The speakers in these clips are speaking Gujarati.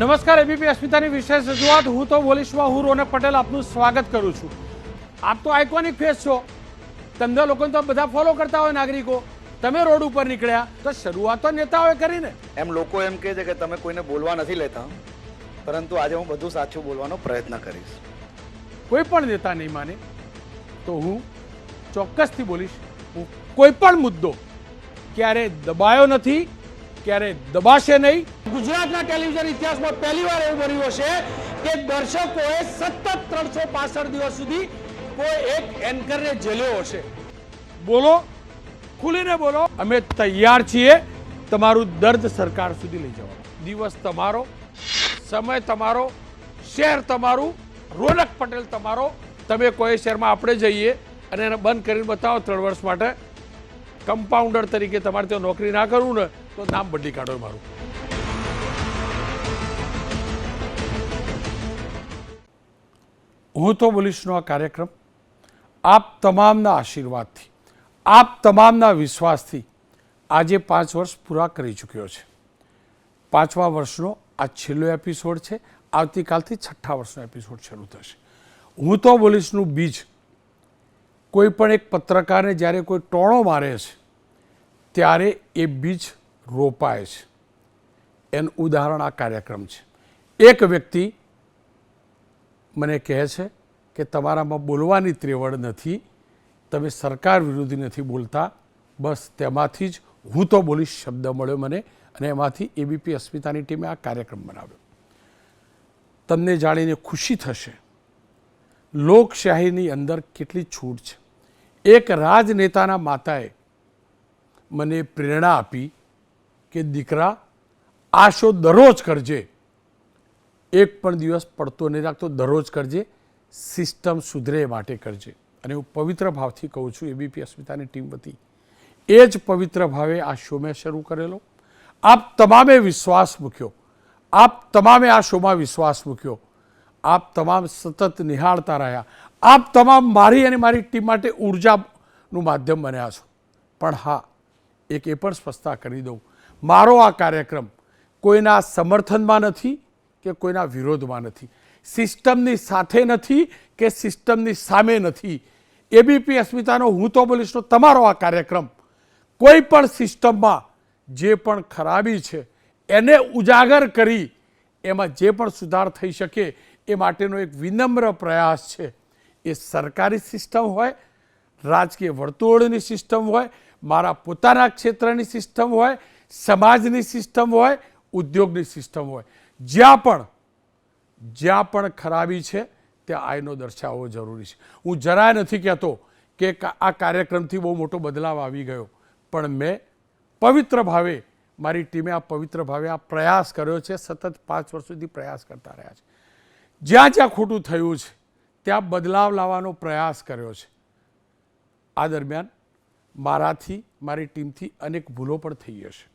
નમસ્કાર, એબીપી અસ્મિતાની વિશેષ રજૂઆત. હું તો બોલીશમાં હું રોનક પટેલ આપનું સ્વાગત કરું છું. આપ તો આઇકોનિક ફેસ છો. તમને લોકોને તો બધા ફોલો કરતા હોય નાગરિકો. તમે રોડ ઉપર નીકળ્યા તો શરૂઆત તો નેતાઓએ કરીને. એમ લોકો એમ કહે છે કે તમે કોઈને બોલવા નથી લેતા, પરંતુ આજે હું બધું સાચું બોલવાનો પ્રયત્ન કરીશ. કોઈ પણ નેતા નહીં માને તો હું ચોક્કસથી બોલીશ. હું કોઈ પણ મુદ્દો ક્યારે દબાયો નથી, ક્યારે દબાશે નહીં. ગુજરાતના ટેલિવિઝન ઇતિહાસમાં પહેલીવાર એવું બન્યું હશે કે દર્શકોએ સતત 365 દિવસ સુધી કોઈ એક એન્કરને જેલ્યો હશે. બોલો, ખુલીને બોલો. અમે તૈયાર છીએ તમારું દર્દ સરકાર સુધી લઈ જવાનો. દિવસ તમારો, સમય તમારો, શહેર તમારું, રોનક પટેલ તમારો. તમે કોઈ શહેરમાં આપણે જઈએ અને એને બંધ કરીને બતાવો 3 વર્ષ માટે, કમ્પાઉન્ડર તરીકે તમારે ત્યાં નોકરી ના કરવું ને તો નામ બદલી કાઢો મારું. હું તો બોલીશનો આ કાર્યક્રમ આપ તમામના આશીર્વાદથી, આપ તમામના વિશ્વાસથી આજે 5 વર્ષ પૂરા કરી ચૂક્યો છે. 5મા વર્ષનો આ છેલ્લો એપિસોડ છે. આવતીકાલથી 6ઠ્ઠા વર્ષનો એપિસોડ શરૂ થશે. હું તો બોલીશનું બીજ કોઈ પણ એક પત્રકારને જ્યારે કોઈ ટોણો મારે છે ત્યારે એ બીજ રોપાય છે. એનું ઉદાહરણ આ કાર્યક્રમ છે. એક વ્યક્તિ મને કહે છે કે તમારામાં બોલવાની ત્રેવડ નથી, તમે સરકાર વિરોધી નથી બોલતા. બસ તેમાંથી જ હું તો બોલીશ શબ્દ મળ્યો મને, અને એમાંથી એબીપી અસ્મિતાની ટીમે આ કાર્યક્રમ બનાવ્યો. તમને જાણીને ખુશી થશે લોકશાહીની અંદર કેટલી છૂટ છે. એક રાજનેતાના માતાએ મને પ્રેરણા આપી કે દીકરા, આ શો દરરોજ કરજે, એક પણ દિવસ પડતો નહીં રાખતો, દરરોજ કરજે, સિસ્ટમ સુધરે એ માટે કરજે. અને હું પવિત્ર ભાવથી કહું છું, એબીપી અસ્મિતાની ટીમ વતી એ જ પવિત્ર ભાવે આ શો મેં શરૂ કરેલો. આપ તમામે વિશ્વાસ મૂક્યો, આપ તમામે આ શોમાં વિશ્વાસ મૂક્યો, આપ તમામ સતત નિહાળતા રહ્યા, આપ તમામ મારી અને મારી ટીમ માટે ઉર્જાનું માધ્યમ બન્યા છો. પણ હા, એક એ પણ સ્પષ્ટતા કરી દઉં, મારો આ કાર્યક્રમ કોઈના સમર્થનમાં નથી કે કોઈના વિરોધમાં નથી, સિસ્ટમની સાથે નથી કે સિસ્ટમની સામે નથી. એબીપી અસ્મિતાનો હું તો બોલીશનો તમારો આ કાર્યક્રમ કોઈ પણ સિસ્ટમમાં જે પણ ખરાબી છે એને ઉજાગર કરી એમાં જે પણ સુધાર થઈ શકે એ માટેનો એક વિનમ્ર પ્રયાસ છે. એ સરકારી સિસ્ટમ હોય, રાજકીય વર્તુળોની સિસ્ટમ હોય, મારા પોતાના ક્ષેત્રની સિસ્ટમ હોય, સમાજની સિસ્ટમ હોય, ઉદ્યોગની સિસ્ટમ હોય, જ્યાં પણ ખરાબી છે ત્યાં આઈનો દર્શાવવો જરૂરી છે. હું જરાય નથી કહેતો કે આ કાર્યક્રમથી બહુ મોટો બદલાવ આવી ગયો, પણ મેં પવિત્ર ભાવે, મારી ટીમે આ પવિત્ર ભાવે આ પ્રયાસ કર્યો છે. સતત 5 વર્ષ સુધી પ્રયાસ કરતા રહ્યા છે. જ્યાં જ્યાં ખોટું થયું છે ત્યાં બદલાવ લાવવાનો પ્રયાસ કર્યો છે. આ દરમિયાન મારાથી, મારી ટીમથી અનેક ભૂલો પણ થઈ હશે,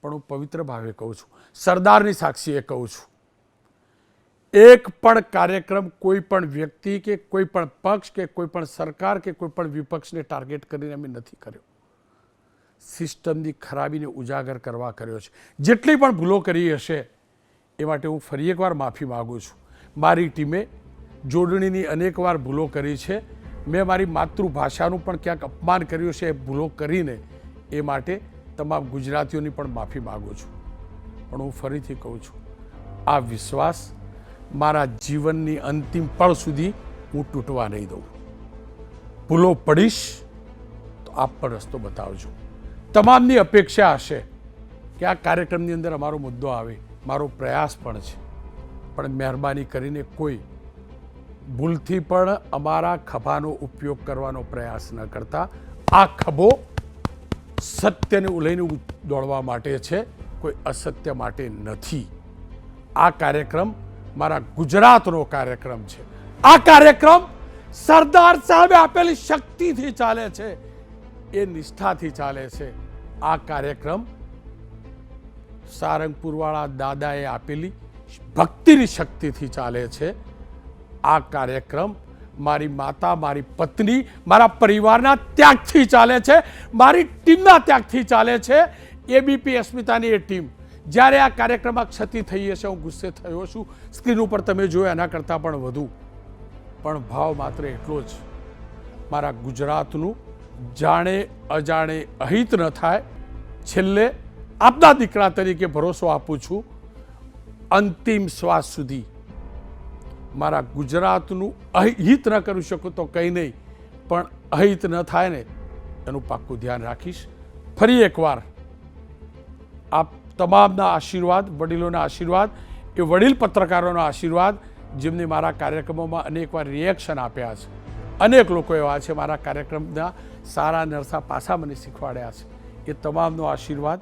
પણ હું પવિત્ર ભાવે કહું છું, સરદારની સાક્ષીએ કહું છું, એક પણ કાર્યક્રમ કોઈ પણ વ્યક્તિ કે કોઈ પણ પક્ષ કે કોઈ પણ સરકાર કે કોઈ પણ વિપક્ષને ટાર્ગેટ કરીને અમે નથી કર્યો. સિસ્ટમની ખરાબીને ઉજાગર કરવા કર્યો છે. જેટલી પણ ભૂલો કરી હશે એ માટે હું ફરી એકવાર માફી માગું છું. મારી ટીમે જોડણીની અનેકવાર ભૂલો કરી છે. મેં મારી માતૃભાષાનું પણ ક્યાંક અપમાન કર્યું છે એ ભૂલો કરીને, એ માટે તમામ ગુજરાતીઓની પણ માફી માગું છું. પણ હું ફરીથી કહું છું, આ વિશ્વાસ મારા જીવનની અંતિમ પળ સુધી હું તૂટવા નહીં દઉં. ભૂલો પડીશ તો આપ પણ રસ્તો બતાવજો. તમામની અપેક્ષા હશે કે આ કાર્યક્રમની અંદર અમારો મુદ્દો આવે, મારો પ્રયાસ પણ છે. પણ મહેરબાની કરીને કોઈ ભૂલથી પણ અમારા ખભાનો ઉપયોગ કરવાનો પ્રયાસ ન કરતા. આ ખભો સત્યને લઈને દોડવા માટે છે, કોઈ અસત્ય માટે નથી. આ કાર્યક્રમ મારા ગુજરાતનો કાર્યક્રમ છે. આ કાર્યક્રમ સરદાર સાહેબે આપેલી શક્તિથી ચાલે છે, એ નિષ્ઠાથી ચાલે છે. આ કાર્યક્રમ સારંગપુરવાળા દાદાએ આપેલી ભક્તિની શક્તિથી ચાલે છે. આ કાર્યક્રમ મારી માતા, મારી પત્ની, મારા પરિવારના ત્યાગથી ચાલે છે, મારી ટીમના ત્યાગથી ચાલે છે. એબીપી અસ્મિતાની એ ટીમ જ્યારે આ કાર્યક્રમમાં ક્ષતિ થઈ હશે હું ગુસ્સે થયો છું, સ્ક્રીન ઉપર તમે જોયો એના કરતાં પણ વધુ, પણ ભાવ માત્ર એટલો જ, મારા ગુજરાતનું જાણે અજાણે અહિત ન થાય. છેલ્લે આપના દીકરા તરીકે ભરોસો આપું છું, અંતિમ શ્વાસ સુધી મારા ગુજરાતનું અહિત ન કરી શકું તો કંઈ નહીં, પણ અહિત ન થાય ને એનું પાક્કું ધ્યાન રાખીશ. ફરી એકવાર આપ તમામના આશીર્વાદ, વડીલોના આશીર્વાદ, એ વડીલ પત્રકારોના આશીર્વાદ જેમને મારા કાર્યક્રમોમાં અનેકવાર રિએક્શન આપ્યા છે, અનેક લોકો એવા છે મારા કાર્યક્રમના સારા નરસા પાસા મને શીખવાડ્યા છે, એ તમામનો આશીર્વાદ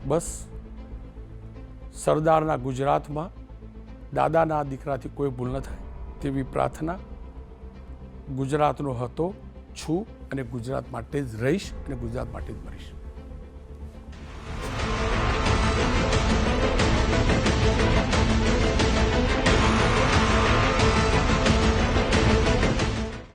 બસ સરદારના ગુજરાતમાં દાદાના દીકરાથી કોઈ ભૂલ ન થાય તેવી પ્રાર્થના. ગુજરાતનો હતો, છું અને ગુજરાત માટે જ રહીશ અને ગુજરાત માટે જ મરીશ.